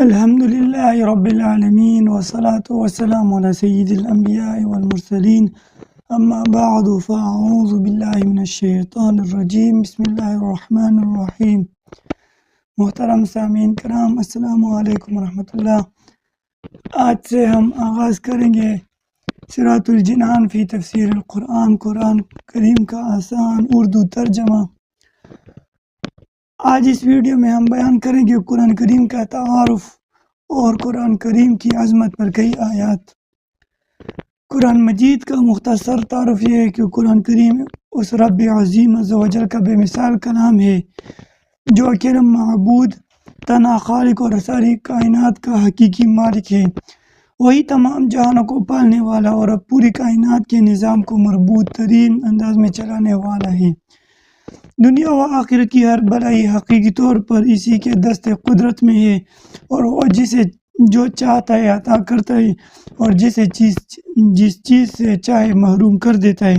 الحمد لله رب العالمين والصلاة والسلام على سيد الأنبياء والمرسلين أما بعد فأعوذ بالله من الشیطان الرجیم بسم اللہ الرحمن الرحیم۔ محترم سامعین کرام، السلام علیکم ورحمۃ اللہ۔ آج سے ہم آغاز کریں گے صراط الجنان فی تفسیر القرآن، قرآن کریم کا آسان اردو ترجمہ۔ آج اس ویڈیو میں ہم بیان کریں گے قرآن کریم کا تعارف اور قرآن کریم کی عظمت پر کئی آیات۔ قرآن مجید کا مختصر تعارف یہ ہے کہ قرآن کریم اس رب عظیم عز و جل کا بے مثال کلام ہے جو اکیلا معبود، تنہا خالق اور ساری کائنات کا حقیقی مالک ہے۔ وہی تمام جہانوں کو پالنے والا اور اب پوری کائنات کے نظام کو مربوط ترین انداز میں چلانے والا ہے۔ دنیا و آخرت کی ہر بھلائی حقیقی طور پر اسی کے دست قدرت میں ہے، اور وہ جسے جو چاہتا ہے عطا کرتا ہے اور جس چیز سے چاہے محروم کر دیتا ہے۔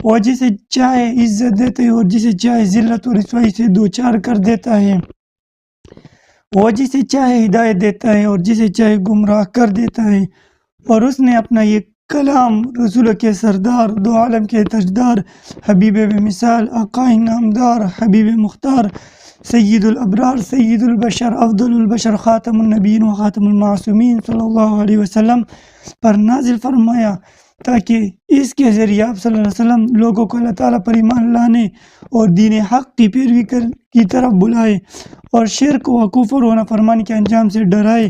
وہ جسے چاہے عزت دیتا ہے اور جسے چاہے ذلت اور رسوائی سے دوچار کر دیتا ہے۔ وہ جسے چاہے ہدایت دیتا ہے اور جسے چاہے گمراہ کر دیتا ہے۔ اور اس نے اپنا یہ کلام رسول کے سردار، دو عالم کے تاجدار، حبیب بے مثال، آقا نامدار، حبیب مختار، سید الابرار، سید البشر، افضل البشر، خاتم النبیین و خاتم المعصومین صلی اللہ علیہ وسلم پر نازل فرمایا، تاکہ اس کے ذریعے آپ صلی اللہ علیہ وسلم لوگوں کو اللہ تعالیٰ پر ایمان لانے اور دین حق کی پیروی کی طرف بلائے، اور شرک و کفر و نافرمانی کے انجام سے ڈرائے۔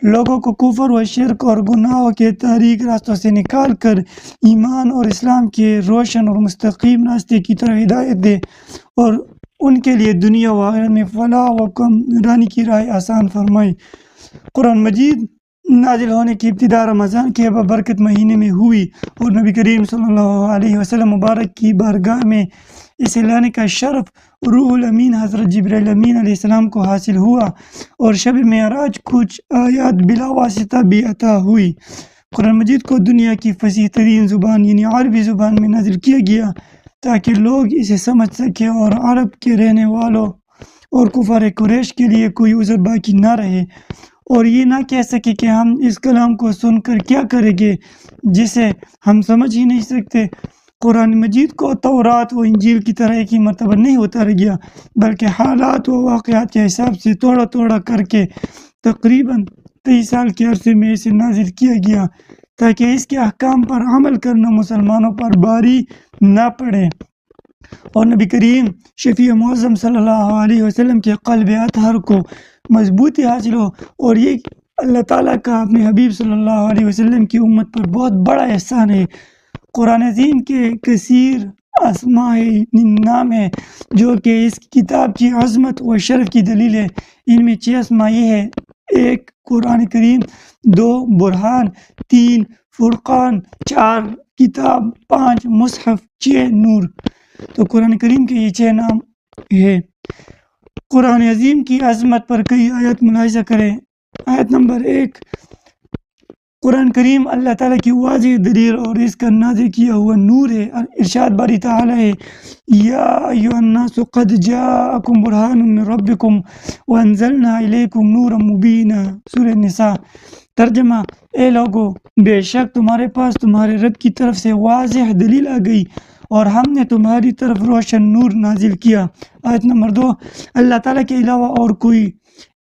لوگوں کو کفر و شرک اور گناہوں کے تاریک راستوں سے نکال کر ایمان اور اسلام کے روشن اور مستقیم راستے کی طرف ہدایت دے، اور ان کے لیے دنیا و آخرت میں فلاح و کامرانی کی راہ آسان فرمائے۔ قرآن مجید نازل ہونے کی ابتدا رمضان کے بابرکت مہینے میں ہوئی، اور نبی کریم صلی اللہ علیہ وسلم مبارک کی بارگاہ میں اسے لانے کا شرف روح الامین حضرت جبرائیل امین علیہ السلام کو حاصل ہوا، اور شب معراج کچھ آیات بلا واسطہ بھی عطا ہوئی۔ قرآن مجید کو دنیا کی فصیح ترین زبان یعنی عربی زبان میں نازل کیا گیا تاکہ لوگ اسے سمجھ سکیں، اور عرب کے رہنے والوں اور کفار قریش کے لیے کوئی عذر باقی نہ رہے، اور یہ نہ کہہ سکے کہ ہم اس کلام کو سن کر کیا کریں گے جسے ہم سمجھ ہی نہیں سکتے۔ قرآن مجید کو تورات و انجیل کی طرح ایک ہی مرتبہ نہیں اتارا گیا، بلکہ حالات و واقعات کے حساب سے توڑا توڑا کر کے تقریباً 23 سال کے عرصے میں اسے نازل کیا گیا، تاکہ اس کے احکام پر عمل کرنا مسلمانوں پر بھاری نہ پڑے، اور نبی کریم شفیع معظم صلی اللہ علیہ وسلم کے قلب اطہر کو مضبوطی حاصل ہو۔ اور یہ اللہ تعالیٰ کا اپنے حبیب صلی اللہ علیہ وسلم کی امت پر بہت بڑا احسان ہے۔ قرآن عظیم کے کثیر اسماء نام ہے جو کہ اس کتاب کی عظمت و شرف کی دلیل ہے۔ ان میں 6 اسماء یہ ہے: 1 قرآن کریم، 2 برہان، 3 فرقان، 4 کتاب، 5 مصحف، 6 نور۔ تو قرآن کریم کے یہ 6 نام ہے۔ قرآن عظیم کی عظمت پر کئی آیات ملاحظہ کریں۔ آیت نمبر 1، قرآن کریم اللہ تعالیٰ کی واضح دلیل اور اس کا نازل کیا ہوا نور ہے۔ ارشاد باری تعالیٰ ہے: یا ایھا الناس قد جاءکم برہان من ربکم وانزلنا الیکم نورا مبینا۔ سورہ نساء۔ ترجمہ: اے لوگو، بے شک تمہارے پاس تمہارے رب کی طرف سے واضح دلیل آ گئی، اور ہم نے تمہاری طرف روشن نور نازل کیا۔ آیت نمبر 2، اللہ تعالیٰ کے علاوہ اور کوئی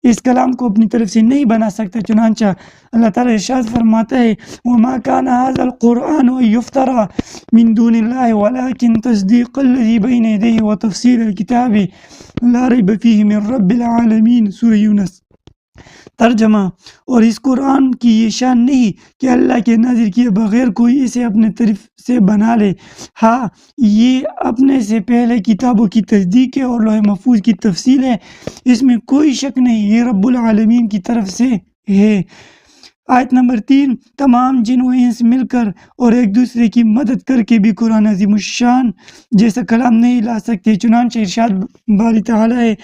اس کلام کو اپنی طرف سے نہیں بنا سکتا، چنانچہ اللہ تعالیٰ ارشاد فرماتا ہے: وما كان هذا القرآن ان يفترى من دون الله ولكن تصديق الذي بين يديه وتفصيل الكتاب لا ريب فيه من رب العالمين۔ سورہ یونس۔ ترجمہ: اور اس قرآن کی یہ شان نہیں کہ اللہ کے نازل کیے بغیر کوئی اسے اپنے طرف سے بنا لے، ہاں یہ اپنے سے پہلے کتابوں کی تصدیق ہے اور لوح محفوظ کی تفصیل ہے، اس میں کوئی شک نہیں، یہ رب العالمین کی طرف سے ہے۔ آیت نمبر 3، تمام جن و انس مل کر اور ایک دوسرے کی مدد کر کے بھی قرآن عظیم الشان جیسا کلام نہیں لا سکتے، چنانچہ ارشاد باری تعالیٰ ہے: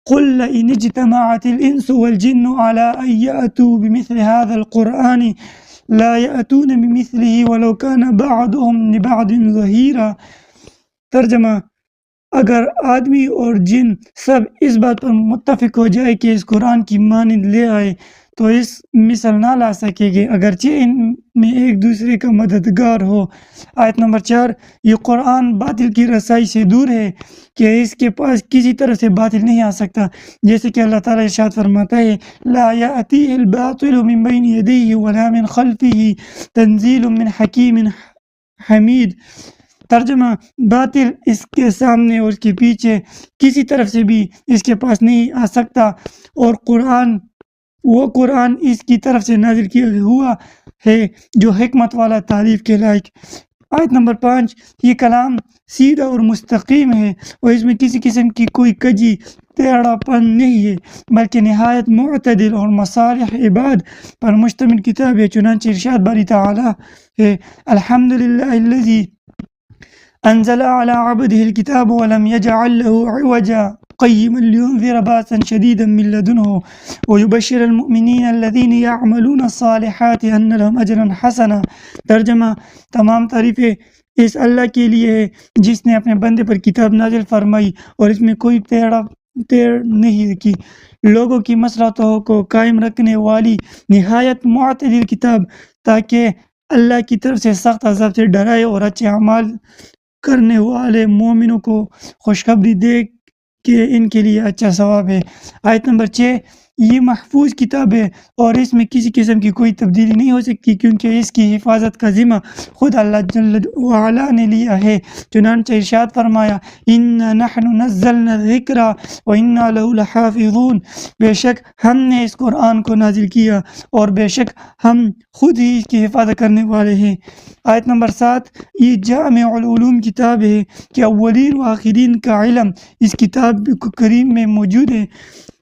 قل لئن اجتمعت الانس والجن على ان يأتوا بمثل هذا القرآن لا يأتون بمثله ولو كان بعضهم لبعض ظهيرا۔ ترجمہ: اگر آدمی اور جن سب اس بات پر متفق ہو جائے کہ اس قرآن کی مانند لے آئے تو اس مثل نہ لا سکے گے اگرچہ ان میں ایک دوسرے کا مددگار ہو۔ آیت نمبر 4، یہ قرآن باطل کی رسائی سے دور ہے کہ اس کے پاس کسی طرح سے باطل نہیں آ سکتا، جیسے کہ اللہ تعالیٰ ارشاد فرماتا ہے لا یأتیہ الباطل من بین یدیہ ولا من خلفہ تنزیل من حکیم حمید۔ ترجمہ، باطل اس کے سامنے اور اس کے پیچھے کسی طرف سے بھی اس کے پاس نہیں آ سکتا، اور وہ قرآن اس کی طرف سے نازل کیا ہوا ہے جو حکمت والا، تعریف کے لائق۔ آیت نمبر 5، یہ کلام سیدھا اور مستقیم ہے اور اس میں کسی قسم کی کوئی کجی ٹیڑھا پن نہیں ہے، بلکہ نہایت معتدل اور مصالح عباد پر مشتمل کتاب ہے۔ چنانچہ ارشاد باری تعالیٰ ہے الحمدللہ الذی انزل على عبده الكتاب ولم يجعل له عوجا قيما لينذر باسا شديدا من لدنه ويبشر المؤمنين الذين يعملون الصالحات ان لهم اجرا حسنا۔ ترجمہ، تمام تعریفیں اس اللہ کے لیے ہے جس نے اپنے بندے پر کتاب نازل فرمائی اور اس میں کوئی ٹیڑھ نہیں رکھی، لوگوں کی مصلحتوں کو قائم رکھنے والی نہایت معتدل کتاب، تاکہ اللہ کی طرف سے سخت عذاب سے ڈرائے اور اچھے اعمال کرنے والے مومنوں کو خوشخبری دے کہ ان کے لیے اچھا ثواب ہے۔ آیت نمبر 6، یہ محفوظ کتاب ہے اور اس میں کسی قسم کی کوئی تبدیلی نہیں ہو سکتی، کیونکہ اس کی حفاظت کا ذمہ خود اللہ جل وعلا نے لیا ہے۔ چنانچہ ارشاد فرمایا اِنَّا نَحْنُ نَزَّلْنَا الذِّكْرَ وَإِنَّا لَهُ لَحَافِظُونَ، بے شک ہم نے اس قرآن کو نازل کیا اور بے شک ہم خود ہی اس کی حفاظت کرنے والے ہیں۔ آیت نمبر 7، یہ جامع العلوم کتاب ہے کہ اولین و آخرین کا علم اس کتاب کریم میں موجود ہے۔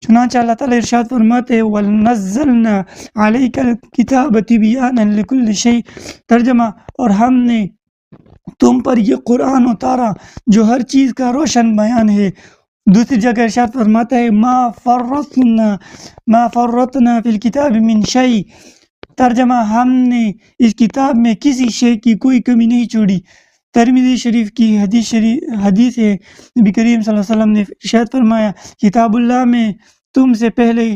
چنانچہ اللہ تعالیٰ ارشاد فرماتے ہیں وَنَزَّلْنَا عَلَيْكَ الْكِتَابَ تِبْيَانًا لِكُلِّ شَيْءٍ۔ ترجمہ، اور ہم نے تم پر یہ قرآن اتارا جو ہر چیز کا روشن بیان ہے۔ دوسری جگہ ارشاد فرماتا ہے ما فرطنا فی الکتاب من شیء۔ ترجمہ، ہم نے اس کتاب میں کسی شے کی کوئی کمی نہیں چھوڑی۔ ترمذی شریف کی حدیث ہے، نبی کریم صلی اللہ علیہ وسلم نے ارشاد فرمایا کتاب اللہ میں تم سے پہلے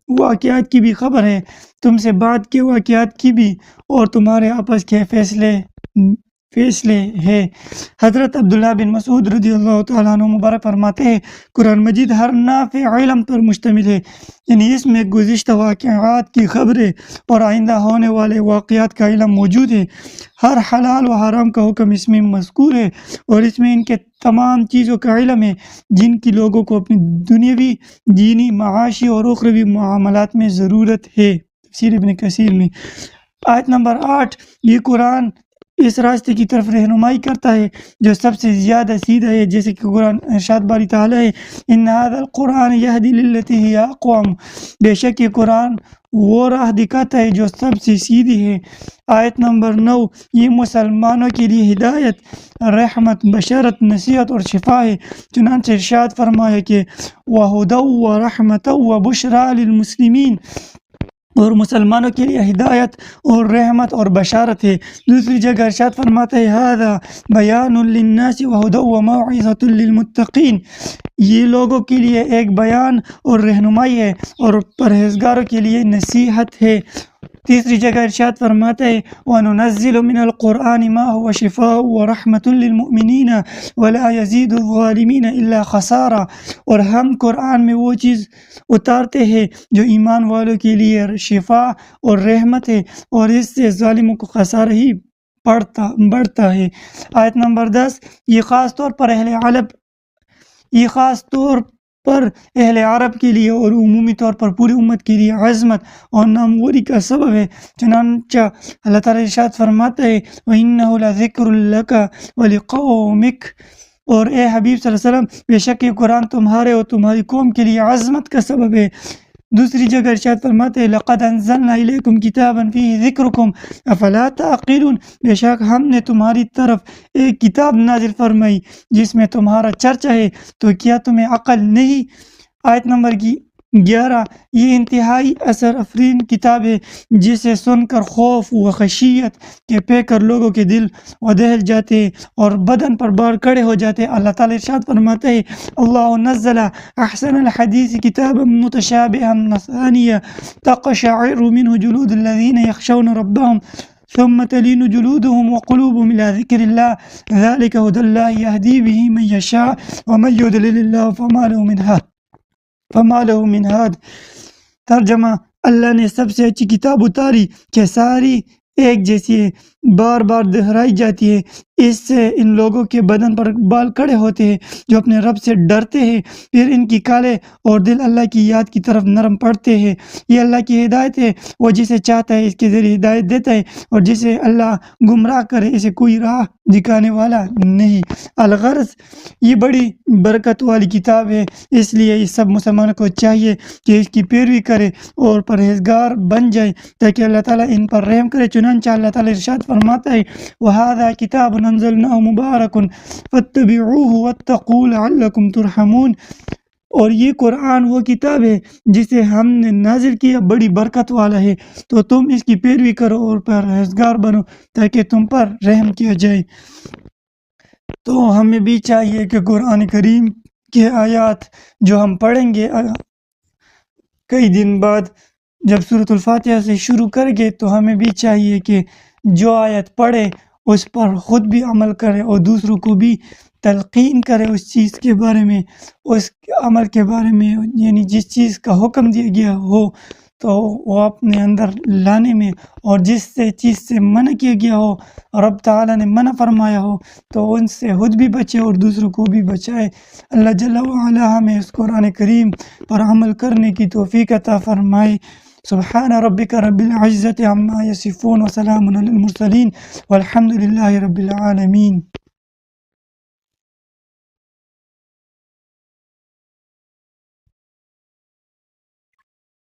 واقعات کی بھی خبر ہے، تم سے بعد کے واقعات کی بھی، اور تمہارے آپس کے فیصلے ہے۔ حضرت عبداللہ بن مسعود رضی اللہ تعالیٰ عنہ مبارک فرماتے ہیں قرآن مجید ہر نافع علم پر مشتمل ہے، یعنی اس میں گزشتہ واقعات کی خبریں اور آئندہ ہونے والے واقعات کا علم موجود ہے۔ ہر حلال و حرام کا حکم اس میں مذکور ہے اور اس میں ان کے تمام چیزوں کا علم ہے جن کی لوگوں کو اپنی دنیاوی، دینی، معاشی اور اخروی معاملات میں ضرورت ہے۔ تفسیر ابن کثیر میں۔ آیت نمبر 8، یہ قرآن اس راستے کی طرف رہنمائی کرتا ہے جو سب سے زیادہ سیدھا ہے، جیسے کہ قرآن ارشاد باری تعالیٰ ہے ان ھذا القرآن یہدی للتی ہی اقوم، بے شک یہ قرآن وہ راہ دکھاتا ہے جو سب سے سیدھی ہے۔ آیت نمبر 9، یہ مسلمانوں کے لیے ہدایت، رحمت، بشارت، نصیحت اور شفا ہے۔ چنانچہ ارشاد فرمایا کہ وَھُدًى وَرَحْمَةً وَبُشْرَىٰ لِلْمُسْلِمِينَ، اور مسلمانوں کے لیے ہدایت اور رحمت اور بشارت ہے۔ دوسری جگہ ارشاد فرماتا ہے ھذا بیان للناس وھدی وموعظۃ للمتقین، یہ لوگوں کے لیے ایک بیان اور رہنمائی ہے اور پرہیزگاروں کے لیے نصیحت ہے۔ تیسری جگہ ارشاد فرماتا ہے وَنُنَزِّلُ مِنَ الْقُرْآنِ مَا هُوَ شِفَاءٌ وَرَحْمَةٌ لِّلْمُؤْمِنِينَ وَلَا يَزِيدُ الظَّالِمِينَ إِلَّا خَسَارًا، اور ہم قرآن میں وہ چیز اتارتے ہیں جو ایمان والوں کے لیے شفا اور رحمت ہے اور اس سے ظالموں کو خسارہ ہی بڑھتا ہے۔ آیت نمبر 10، یہ خاص طور پر اہل عرب کے لیے اور عمومی طور پر پوری امت کے لیے عظمت اور ناموری کا سبب ہے۔ چنانچہ اللہ تعالیٰ ارشاد فرماتا ہے وَإِنَّهُ لَذِكْرٌ لَكَ وَلِقَوْمِكَ، اور اے حبیب صلی اللہ علیہ وسلم بے شک یہ قرآن تمہارے اور تمہاری قوم کے لیے عظمت کا سبب ہے۔ دوسری جگہ ارشاد فرماتے ہیں لَقَدْ أَنزَلْنَا إِلَيْكُمْ كِتَابًا فِيهِ ذِكْرُكُمْ أَفَلَا تَعْقِلُونَ، بے شک ہم نے تمہاری طرف ایک کتاب نازل فرمائی جس میں تمہارا چرچا ہے، تو کیا تمہیں عقل نہیں؟ آیت نمبر 11 یہ انتہائی اثر افرین کتاب ہے جسے سن کر خوف و خشیت کے پے کر لوگوں کے دل و دہل جاتے اور بدن پر بار کھڑے ہو جاتے۔ اللہ تعالیٰ ارشاد فرماتا ہے اللہ نزل احسن الحدیث کتابا متشابہا مثانیہ تقشعر منہ جلود الذین یخشون ربهم ثم تلين جلودهم وقلوبهم إلى ذكر الله ذلك هدى الله يهدي به من يشاء ومن يضلل الله فما له من هاد۔ ترجمہ، اللہ نے سب سے اچھی کتاب اتاری کہ ساری ایک جیسی ہے، بار بار دہرائی جاتی ہے، اس سے ان لوگوں کے بدن پر بال کھڑے ہوتے ہیں جو اپنے رب سے ڈرتے ہیں، پھر ان کی کالیں اور دل اللہ کی یاد کی طرف نرم پڑتے ہیں۔ یہ اللہ کی ہدایت ہے، وہ جسے چاہتا ہے اس کے ذریعے ہدایت دیتا ہے، اور جسے اللہ گمراہ کرے اسے کوئی راہ دکھانے والا نہیں۔ الغرض یہ بڑی برکت والی کتاب ہے، اس لیے اس سب مسلمانوں کو چاہیے کہ اس کی پیروی کرے اور پرہیزگار بن جائے تاکہ اللہ تعالیٰ ان پر رحم کرے۔ چنانچہ اللہ تعالیٰ ارشاد فرماتا ہے وَهَذَا كِتَابٌ أَنزَلْنَاهُ مُبَارَكٌ فَاتَّبِعُوهُ وَاتَّقُوا لَعَلَّكُمْ تُرْحَمُونَ، اور یہ قرآن وہ کتاب ہے جسے ہم نے نازل کیا، بڑی برکت والا ہے، تو تم اس کی پیروی کرو اور پرہیزگار بنو تاکہ تم پر رحم کیا جائے۔ تو ہمیں بھی چاہیے کہ قرآن کریم کے آیات جو ہم پڑھیں گے کئی دن بعد جب سورۃ الفاتحہ سے شروع کریں گے، تو ہمیں بھی چاہیے کہ جو آیت پڑھے اس پر خود بھی عمل کرے اور دوسروں کو بھی تلقین کرے اس چیز کے بارے میں، اس عمل کے بارے میں، یعنی جس چیز کا حکم دیا گیا ہو تو وہ اپنے اندر لانے میں، اور جس چیز سے منع کیا گیا ہو، رب تعالیٰ نے منع فرمایا ہو، تو ان سے خود بھی بچے اور دوسروں کو بھی بچائے۔ اللہ جل وعلا ہمیں اس قرآن کریم پر عمل کرنے کی توفیق عطا فرمائے۔ سبحان ربک رب العزت عما یصفون وسلام علی المرسلین والحمد للہ رب العالمین۔